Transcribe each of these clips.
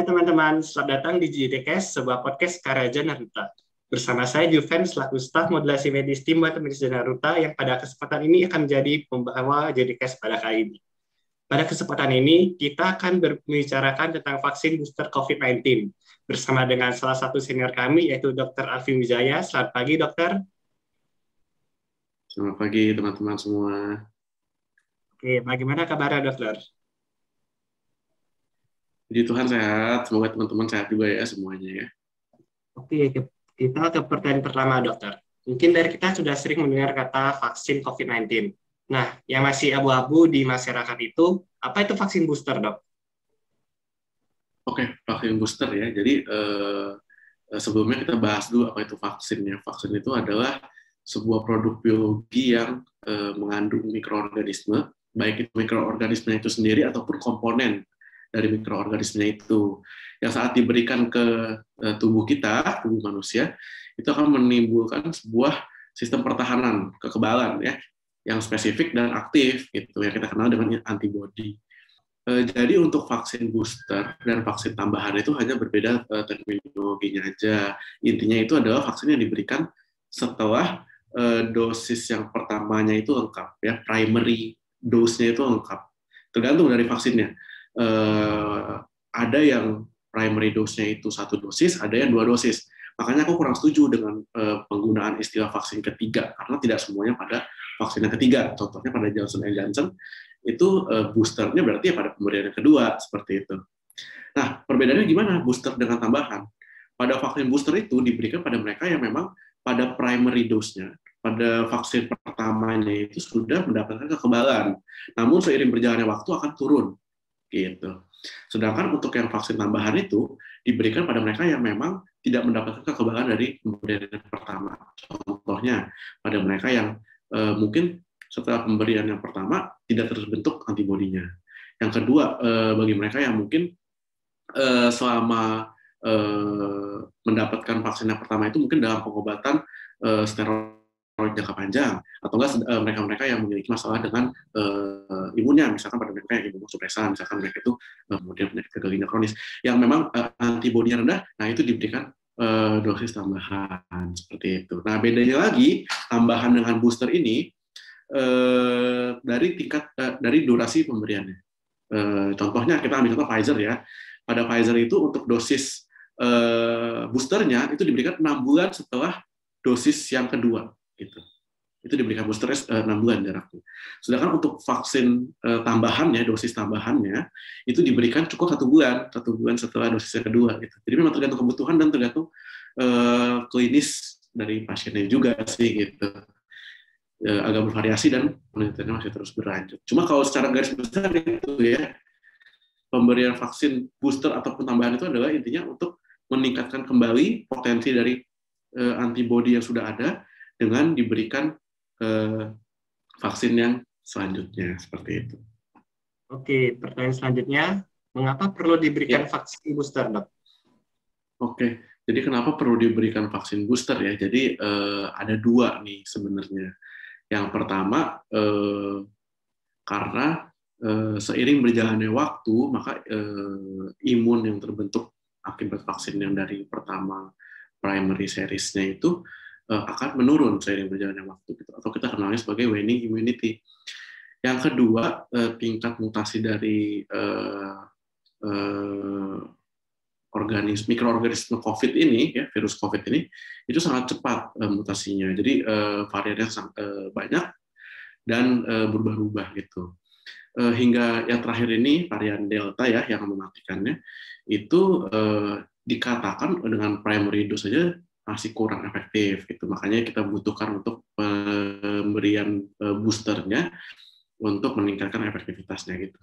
Hai teman-teman, selamat datang di JDCast, sebuah podcast Karaja Naruta. Bersama saya Juven selaku staf modulasi medis tim Matematika Naruta yang pada kesempatan ini akan menjadi pembawa JDCast pada kali ini. Pada kesempatan ini, kita akan membicarakan tentang vaksin booster COVID-19 bersama dengan salah satu senior kami, yaitu Dr. Alvin Wijaya. Selamat pagi, dokter. Selamat pagi teman-teman semua. Oke, bagaimana kabarnya, dokter? Puji Tuhan sehat, semoga teman-teman sehat juga ya semuanya ya. Oke, kita ke pertanyaan pertama, dokter. Mungkin dari kita sudah sering mendengar kata vaksin COVID-19. Nah, yang masih abu-abu di masyarakat itu, apa itu vaksin booster, dok? Oke, vaksin booster ya. Jadi sebelumnya kita bahas dulu apa itu vaksinnya. Vaksin itu adalah sebuah produk biologi yang mengandung mikroorganisme, baik itu mikroorganisme itu sendiri ataupun komponen dari mikroorganismenya itu. Yang saat diberikan ke tubuh kita, tubuh manusia, itu akan menimbulkan sebuah sistem pertahanan, kekebalan ya, yang spesifik dan aktif gitu, yang kita kenal dengan antibodi. Jadi untuk vaksin booster dan vaksin tambahan itu hanya berbeda terminologinya aja. Intinya itu adalah vaksin yang diberikan setelah dosis yang pertamanya itu lengkap, ya, primary dose-nya itu lengkap. Tergantung dari vaksinnya. Ada yang primary dose-nya itu 1 dosis, ada yang 2 dosis. Makanya aku kurang setuju dengan penggunaan istilah vaksin ketiga, karena tidak semuanya pada vaksin yang ketiga. Contohnya pada Johnson & Johnson, itu boosternya berarti ya pada pemberian yang kedua, seperti itu. Nah, perbedaannya gimana booster dengan tambahan? Pada vaksin booster itu diberikan pada mereka yang memang pada primary dose-nya, pada vaksin pertamanya itu sudah mendapatkan kekebalan. Namun seiring berjalannya waktu akan turun. Gitu. Sedangkan untuk yang vaksin tambahan itu diberikan pada mereka yang memang tidak mendapatkan kekebalan dari pemberian yang pertama. Contohnya pada mereka yang mungkin setelah pemberian yang pertama tidak terbentuk antibodinya. Yang kedua, bagi mereka yang mungkin selama mendapatkan vaksin yang pertama itu mungkin dalam pengobatan steroid jangka panjang, atau enggak mereka-mereka yang memiliki masalah dengan imunnya, misalkan pada mereka yang imunosupresan, misalkan mereka itu kemudian penyakit gagal ginjal kronis, yang memang antibodinya rendah, nah itu diberikan dosis tambahan seperti itu. Nah bedanya lagi tambahan dengan booster ini dari tingkat dari durasi pemberiannya. Contohnya kita ambil contoh Pfizer ya. Pada Pfizer itu untuk dosis boosternya itu diberikan 6 bulan setelah dosis yang kedua. Gitu. Itu diberikan boosternya 6 bulan jaraknya. Sedangkan untuk vaksin tambahannya, dosis tambahannya, itu diberikan cukup 1 bulan setelah dosis yang kedua. Gitu. Jadi memang tergantung kebutuhan dan tergantung klinis dari pasiennya juga sih gitu. Agak bervariasi dan penelitiannya masih terus berlanjut. Cuma kalau secara garis besar itu ya, pemberian vaksin booster ataupun tambahan itu adalah intinya untuk meningkatkan kembali potensi dari antibodi yang sudah ada dengan diberikan vaksin yang selanjutnya, seperti itu. Oke, pertanyaan selanjutnya, mengapa perlu diberikan vaksin booster, dok? Oke, jadi kenapa perlu diberikan vaksin booster ya? Jadi ada 2 nih sebenarnya. Yang pertama, karena seiring berjalannya waktu, maka imun yang terbentuk akibat vaksin yang dari pertama primary series-nya itu akan menurun seiring berjalannya waktu, gitu. Atau kita kenalnya sebagai waning immunity. Yang kedua, tingkat mutasi dari mikroorganisme COVID ini, ya, virus COVID ini, itu sangat cepat mutasinya. Jadi variannya sangat banyak dan berubah-ubah gitu. Hingga yang terakhir ini varian Delta ya yang mematikannya itu dikatakan dengan primary dose saja masih kurang efektif gitu. Makanya kita butuhkan untuk pemberian boosternya untuk meningkatkan efektivitasnya gitu.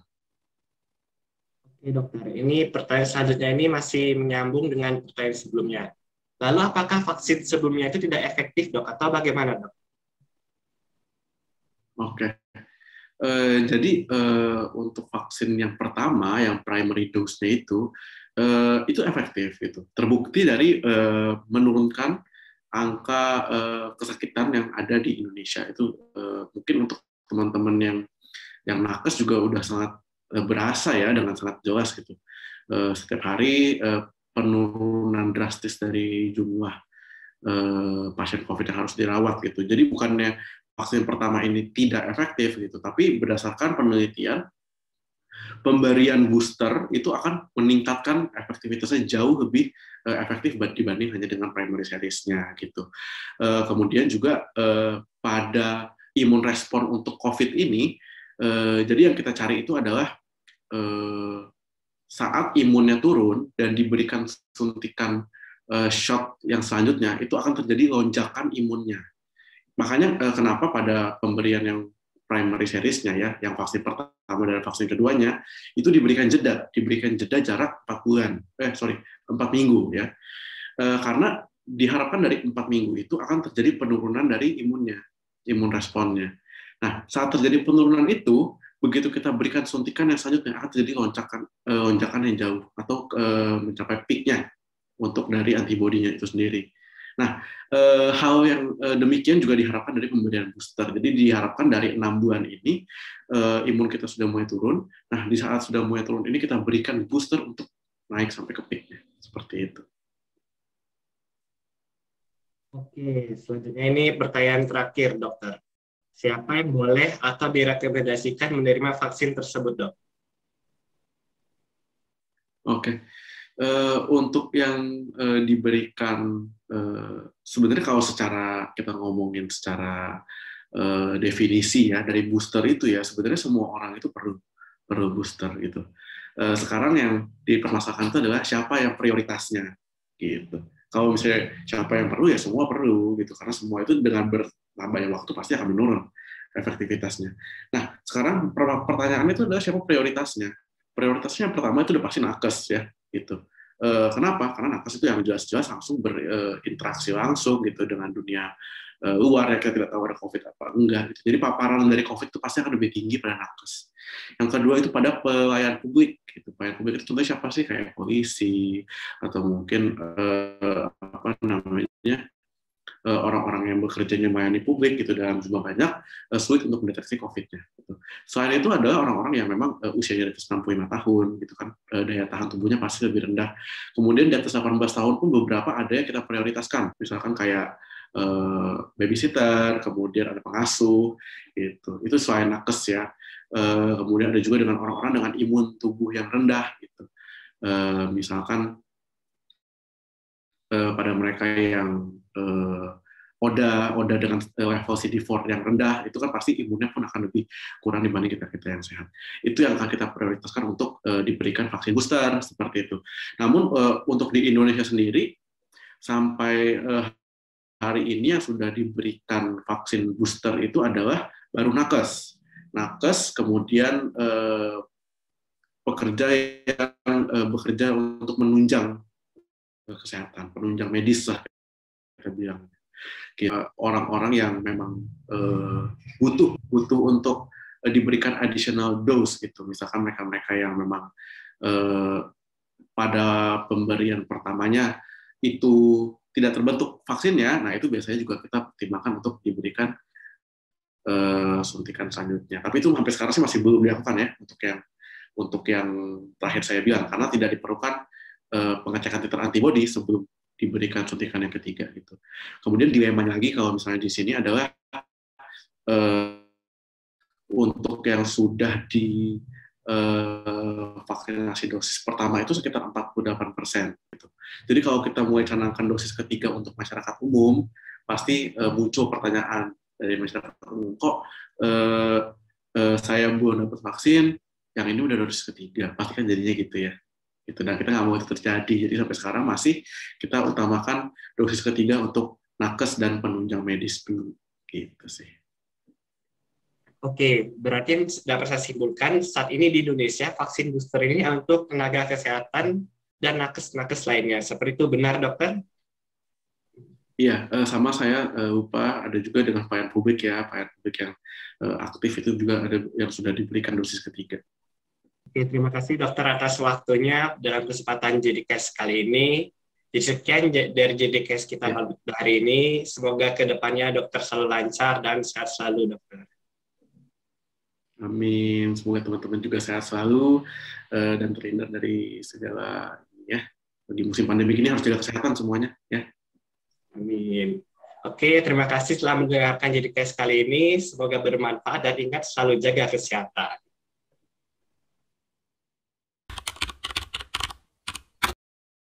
Oke, dokter. Ini pertanyaan selanjutnya ini masih menyambung dengan pertanyaan sebelumnya. Lalu apakah vaksin sebelumnya itu tidak efektif, dok? Atau bagaimana, dok? Oke. Jadi untuk vaksin yang pertama, yang primary dose-nya itu efektif gitu. Terbukti dari menurunkan angka kesakitan yang ada di Indonesia itu mungkin untuk teman-teman yang nakes juga udah sangat berasa ya dengan sangat jelas gitu. setiap hari penurunan drastis dari jumlah pasien COVID yang harus dirawat gitu. Jadi bukannya vaksin pertama ini tidak efektif gitu, tapi berdasarkan penelitian pemberian booster itu akan meningkatkan efektivitasnya jauh lebih efektif dibanding hanya dengan primary series-nya gitu. Kemudian juga pada imun respon untuk COVID ini, jadi yang kita cari itu adalah saat imunnya turun dan diberikan suntikan shot yang selanjutnya, itu akan terjadi lonjakan imunnya. Makanya kenapa pada pemberian yang primary series-nya ya, yang vaksin pertama dan vaksin keduanya, itu diberikan jeda jarak 4 bulan, 4 minggu ya. Karena diharapkan dari 4 minggu itu akan terjadi penurunan dari imun responnya. Nah, saat terjadi penurunan itu, begitu kita berikan suntikan yang selanjutnya akan terjadi lonjakan yang jauh atau mencapai peak-nya untuk dari antibodinya itu sendiri. Nah, hal yang demikian juga diharapkan dari pemberian booster. Jadi diharapkan dari 6 bulan ini imun kita sudah mulai turun. Nah, di saat sudah mulai turun ini kita berikan booster untuk naik sampai ke peak-nya. Seperti itu. Oke, selanjutnya ini pertanyaan terakhir, dokter. Siapa yang boleh atau direkomendasikan menerima vaksin tersebut, dok? Oke. Untuk yang diberikan, sebenarnya kalau secara kita ngomongin secara definisi ya dari booster itu ya sebenarnya semua orang itu perlu booster gitu. Sekarang yang dipermasalahkan itu adalah siapa yang prioritasnya gitu. Kalau misalnya siapa yang perlu ya semua perlu gitu karena semua itu dengan bertambahnya waktu pasti akan menurun efektivitasnya. Nah sekarang pertanyaannya itu adalah siapa prioritasnya. Prioritasnya yang pertama itu udah pasti nakes ya gitu. Kenapa? Karena nakes itu yang jelas-jelas langsung berinteraksi langsung gitu dengan dunia luar ya, kita tidak tahu ada COVID apa enggak gitu. Jadi paparan dari COVID itu pasti akan lebih tinggi pada nakes. Yang kedua itu pada pelayan publik gitu. Pelayan publik itu contohnya siapa sih? Kayak polisi atau mungkin apa namanya orang-orang yang bekerjanya melayani publik gitu dalam jumlah banyak sulit untuk mendeteksi COVID-nya. Gitu. Selain itu adalah orang-orang yang memang usianya di atas 65 tahun, gitu kan daya tahan tubuhnya pasti lebih rendah. Kemudian di atas 18 tahun pun beberapa ada yang kita prioritaskan, misalkan kayak babysitter, kemudian ada pengasuh, gitu. Itu selain nakes ya. Kemudian ada juga dengan orang-orang dengan imun tubuh yang rendah, gitu. Misalkan pada mereka yang ODA dengan level CD4 yang rendah, itu kan pasti imunnya pun akan lebih kurang dibanding kita yang sehat. Itu yang akan kita prioritaskan untuk diberikan vaksin booster, seperti itu. Namun untuk di Indonesia sendiri, sampai hari ini yang sudah diberikan vaksin booster itu adalah baru nakes. Nakes, kemudian pekerja yang bekerja untuk menunjang kesehatan, penunjang medis lah kita bilang. Orang-orang yang memang butuh untuk diberikan additional dose gitu. Misalkan mereka-mereka yang memang pada pemberian pertamanya itu tidak terbentuk vaksinnya, nah itu biasanya juga kita pertimbangkan untuk diberikan suntikan selanjutnya. Tapi itu sampai sekarang sih masih belum dilakukan ya untuk yang terakhir saya bilang karena tidak diperlukan pengecekan titer antibodi sebelum diberikan suntikan yang ketiga gitu. Kemudian dilemanya lagi kalau misalnya di sini adalah untuk yang sudah di vaksinasi dosis pertama itu sekitar 48%. Gitu. Jadi kalau kita mulai canangkan dosis ketiga untuk masyarakat umum, pasti muncul pertanyaan dari masyarakat umum, kok saya belum dapat vaksin, yang ini udah dosis ketiga, pasti kan jadinya gitu ya. Gitu. Dan kita nggak mau itu terjadi. Jadi sampai sekarang masih kita utamakan dosis ketiga untuk nakes dan penunjang medis dulu. Gitu sih. Oke, berarti yang dapat saya simpulkan saat ini di Indonesia vaksin booster ini untuk tenaga kesehatan dan nakes-nakes lainnya. Seperti itu benar, dokter? Iya, sama saya lupa ada juga dengan pelayan publik ya, pelayan publik yang aktif itu juga ada yang sudah diberikan dosis ketiga. Oke, terima kasih dokter atas waktunya dalam kesempatan JDCast kali ini. Jadi sekian dari JDCast kita hari ini. Semoga ke depannya dokter selalu lancar dan sehat selalu, dokter. Amin. Semoga teman-teman juga sehat selalu dan terhindar dari segala ya. Di musim pandemi ini harus jaga kesehatan semuanya ya. Amin. Oke, terima kasih telah mendengarkan JDKS kali ini. Semoga bermanfaat dan ingat selalu jaga kesehatan.